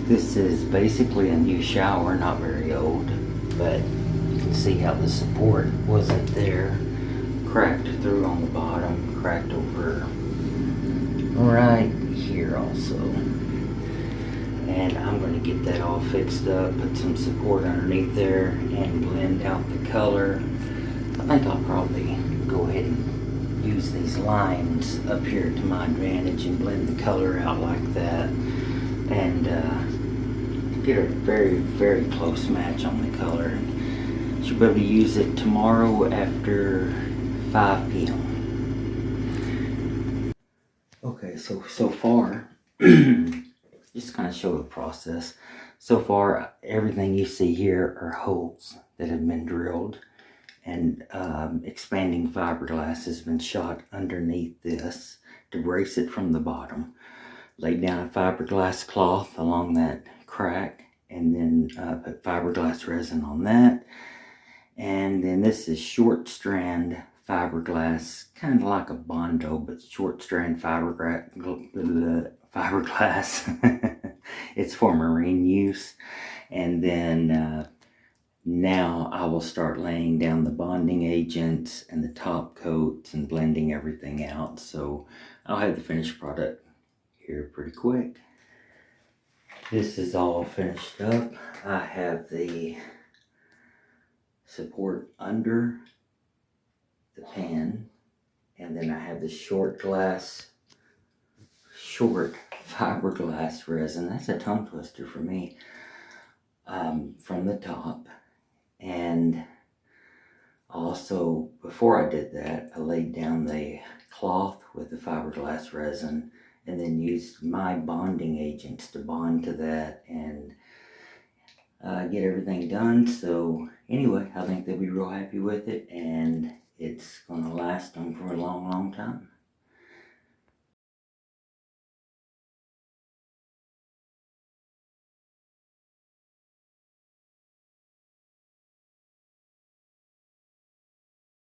This is basically a new shower, not very old, but you can see how the support wasn't there. Cracked through on the bottom, cracked over right here also. And I'm going to get that all fixed up, put some support underneath there, and blend out the color. I think I'll probably go ahead and use these lines up here to my advantage and blend the color out like that. And get a very, very close match on the color. Should be able to use it tomorrow after 5 p.m. Okay, so far, just kind of show the process. So far, everything you see here are holes that have been drilled, and expanding fiberglass has been shot underneath this to brace it from the bottom. Laid down a fiberglass cloth along that crack, and then put fiberglass resin on that. And then this is short strand fiberglass, kind of like a Bondo, but short strand fiberglass. It's for marine use. And then now I will start laying down the bonding agents and the top coats and blending everything out. So I'll have the finished product here pretty quick. This is all finished up. I have the support under the pan, and then I have the short fiberglass resin. That's a tongue twister for me. From the top. And also, before I did that, I laid down the cloth with the fiberglass resin, and then used my bonding agents to bond to that and get everything done. So anyway, I think they'll be real happy with it, and it's going to last them for a long, long time.